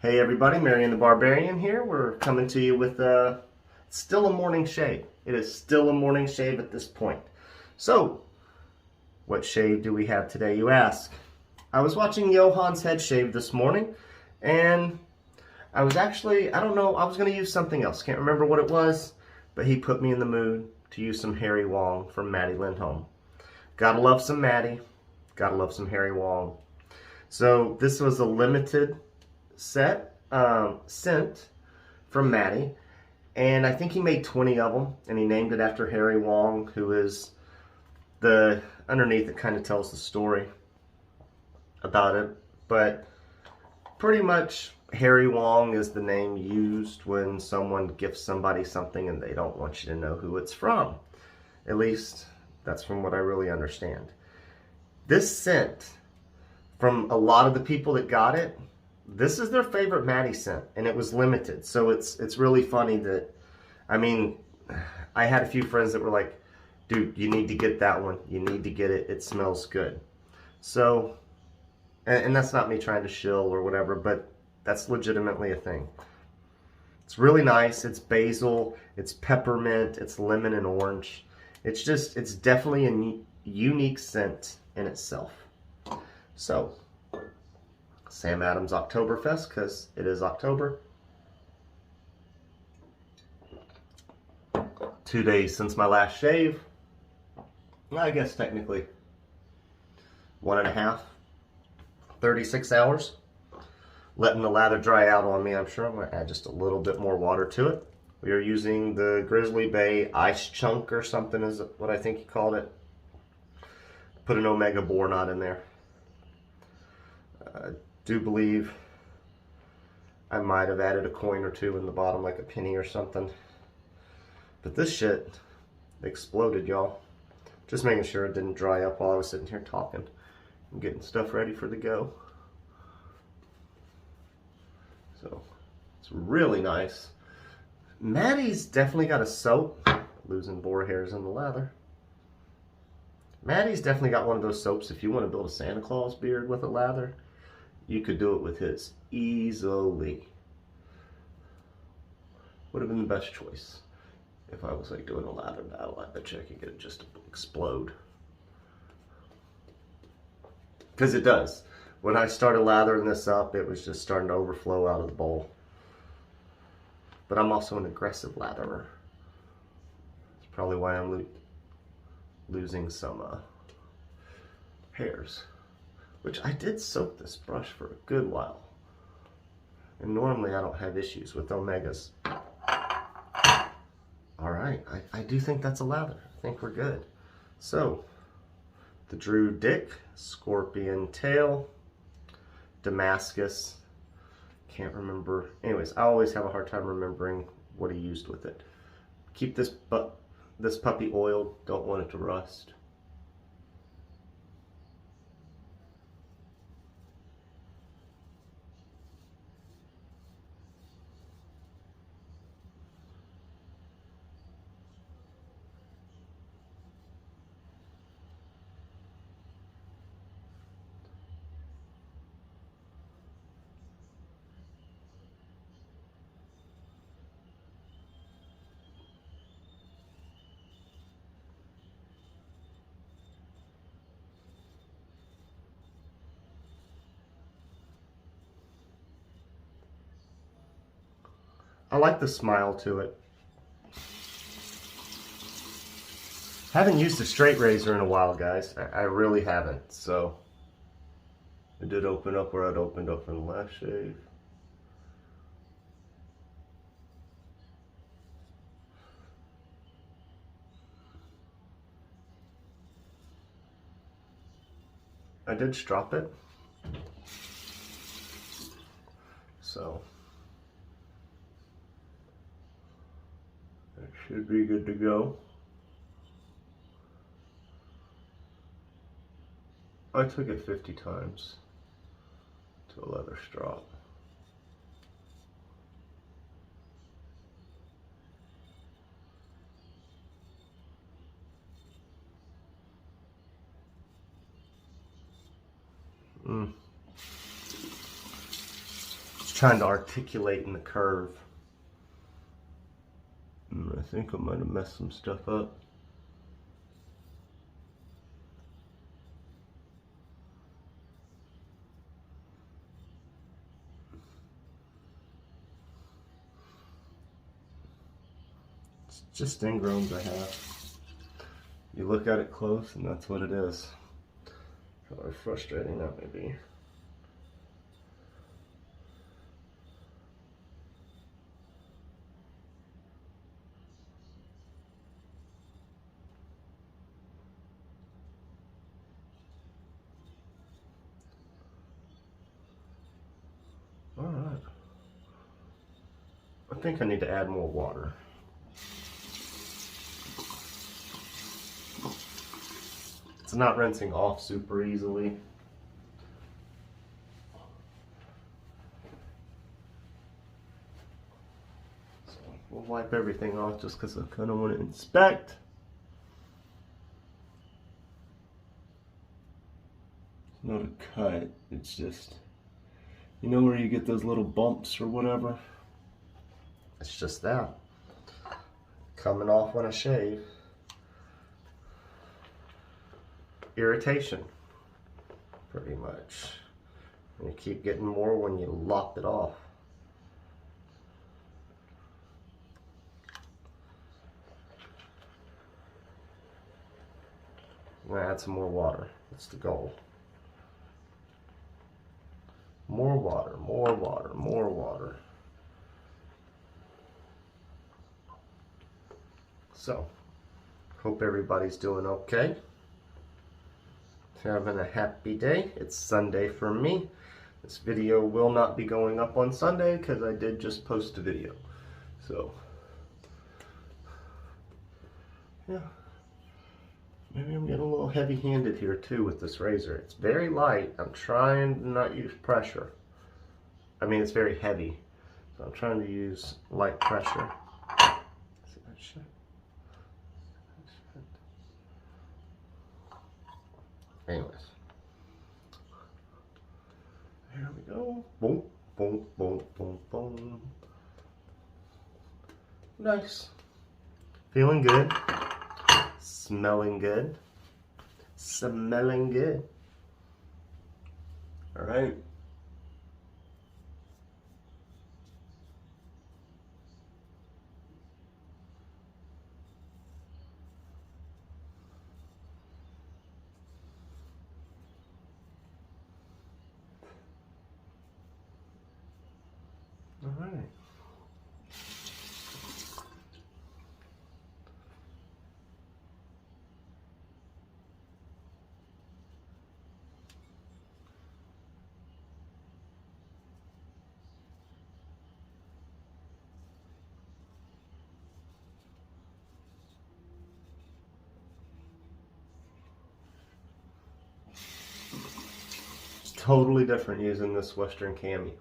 Hey everybody, Marion the Barbarian here. We're coming to you with still a morning shave. It is still a morning shave at this point. So, what shave do we have today, you ask? I was watching Johan's head shave this morning, and I was actually, I don't know, I was going to use something else. Can't remember what it was, but he put me in the mood to use some Harry Wong from Matti Lindholm. Gotta love some Matti, gotta love some Harry Wong. So, this was a limited scent from Matti, and I think he made 20 of them, and he named it after Harry Wong, who is underneath it kind of tells the story about it, but pretty much Harry Wong is the name used when someone gifts somebody something and they don't want you to know who it's from. At least that's from what I really understand. This scent, from a lot of the people that got it, this is their favorite Matti scent, and it was limited. So it's really funny that, I mean, I had a few friends that were like, dude, you need to get that one. You need to get it. It smells good. So, and that's not me trying to shill or whatever, but that's legitimately a thing. It's really nice. It's basil, it's peppermint, it's lemon and orange. It's definitely a unique scent in itself. So, Sam Adams Oktoberfest, because it is October. 2 days since my last shave. I guess technically 1.5, 36 hours. Letting the lather dry out on me. I'm sure I'm going to add just a little bit more water to it. We are using the Grizzly Bay ice chunk or something is what I think he called it. Put an Omega Boar knot in there. Do believe I might have added a coin or two in the bottom, like a penny or something. But this shit exploded, y'all. Just making sure it didn't dry up while I was sitting here talking and getting stuff ready for the go. So, it's really nice. Matti's definitely got a soap. Losing boar hairs in the lather. Matti's definitely got one of those soaps if you want to build a Santa Claus beard with a lather. You could do it with his easily. Would have been the best choice. If I was like doing a lather battle, I bet you I could get it just to explode. Because it does. When I started lathering this up, it was just starting to overflow out of the bowl. But I'm also an aggressive latherer. That's probably why I'm losing some hairs. Which I did soak this brush for a good while. And normally I don't have issues with Omegas. Alright, I do think that's a lather. I think we're good. So, the Drew Dick, Scorpion Tail, Damascus, can't remember. Anyways, I always have a hard time remembering what he used with it. Keep this puppy oiled, don't want it to rust. I like the smile to it. Haven't used a straight razor in a while, guys. I really haven't, so it did open up where I'd opened up in the last shave. I did strop it, so it should be good to go. I took it 50 times to a leather strop. trying to articulate in the curve. I think I might have messed some stuff up. It's just ingrowns I have. You look at it close and that's what it is. How frustrating that may be. Alright. I think I need to add more water. It's not rinsing off super easily. So we'll wipe everything off just because I kind of want to inspect. It's not a cut, it's just, you know where you get those little bumps or whatever? It's just that. Coming off when I shave. Irritation, pretty much. And you keep getting more when you lopped it off. I'm gonna add some more water. That's the goal. More water, more water, more water. So, hope everybody's doing okay. Having a happy day. It's Sunday for me. This video will not be going up on Sunday because I did just post a video. So, yeah. Maybe I'm getting a little heavy-handed here too with this razor. It's very light. I'm trying to not use pressure. I mean, it's very heavy. So I'm trying to use light pressure. See that shit? Anyways, here we go. Boom, boom, boom, boom, boom. Nice. Feeling good. Smelling good. Smelling good. All right. All right. It's totally different using this Western cami.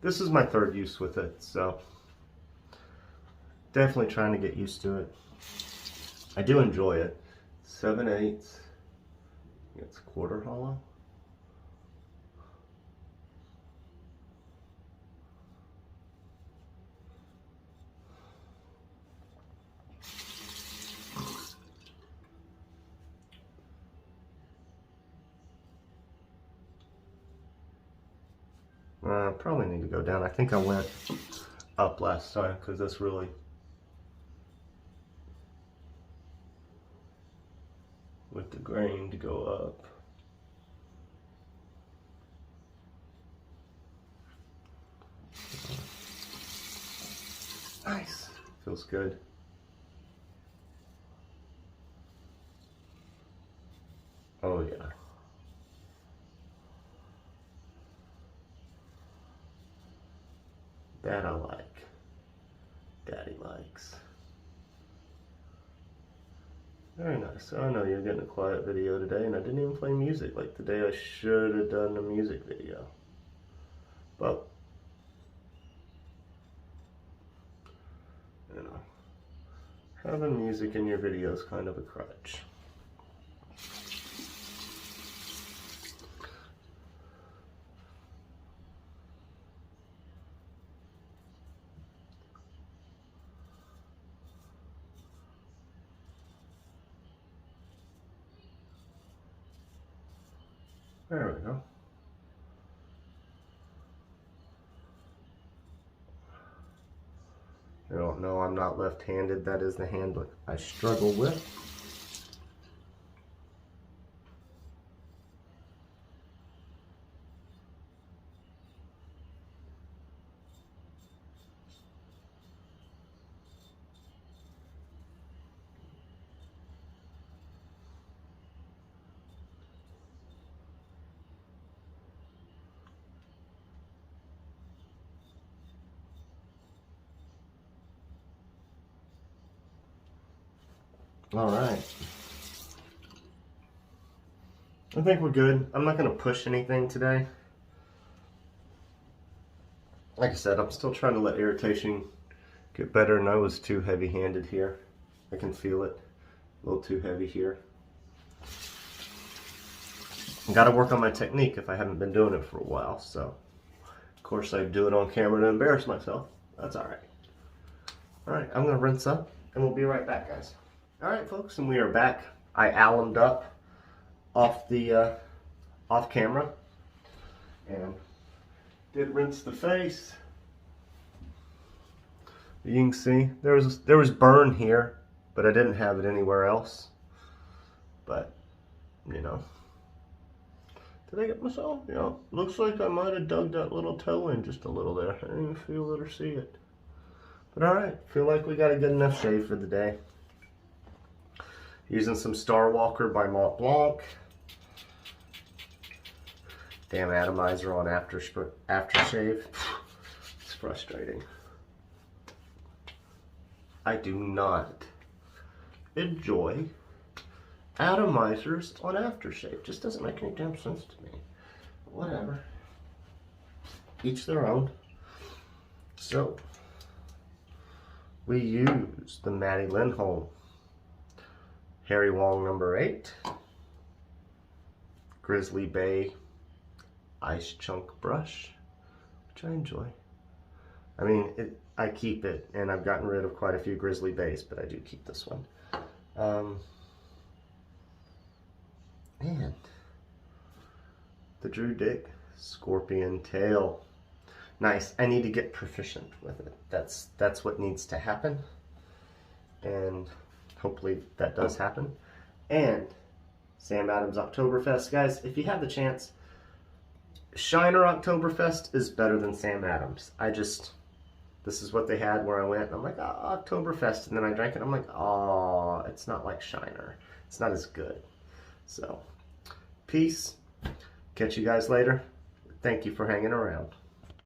This is my third use with it, so definitely trying to get used to it. I do enjoy it. 7/8. It's quarter hollow. Probably need to go down. I think I went up last time because this really with the grain to go up. Nice. Feels good. Oh yeah. That I like. Daddy likes. Very nice. I know you're getting a quiet video today, and I didn't even play music like the day I should have done a music video. But, you know, having music in your video is kind of a crutch. There we go. I don't know, I'm not left-handed. That is the hand I struggle with. All right. I think we're good. I'm not going to push anything today. Like I said, I'm still trying to let irritation get better, and I was too heavy-handed here. I can feel it. A little too heavy here. Got to work on my technique if I haven't been doing it for a while, so of course I do it on camera to embarrass myself. That's all right. All right, I'm going to rinse up, and we'll be right back, guys. All right, folks, and we are back. I allumed up off the off camera and did rinse the face. You can see there was burn here, but I didn't have it anywhere else. But you know, did I get myself? You know, looks like I might have dug that little toe in just a little there. I didn't even feel it or see it. But all right, feel like we got a good enough shave for the day. Using some Starwalker by Montblanc. Damn atomizer on aftershave. It's frustrating. I do not enjoy atomizers on aftershave. Just doesn't make any damn sense to me. Whatever. Each their own. So, we use the Matti Lindholm Harry Wong number 8, Grizzly Bay ice chunk brush, which I enjoy. I mean, I keep it, and I've gotten rid of quite a few Grizzly Bays, but I do keep this one. And the Drew Dick Scorpion Tail. Nice. I need to get proficient with it. That's what needs to happen, and hopefully that does happen. And Sam Adams Oktoberfest, guys, if you have the chance, Shiner Oktoberfest is better than Sam Adams. This is what they had where I went, and I'm like, oh, Oktoberfest, and then I drank it, I'm like, oh, it's not like Shiner. It's not as good. So, peace. Catch you guys later. Thank you for hanging around.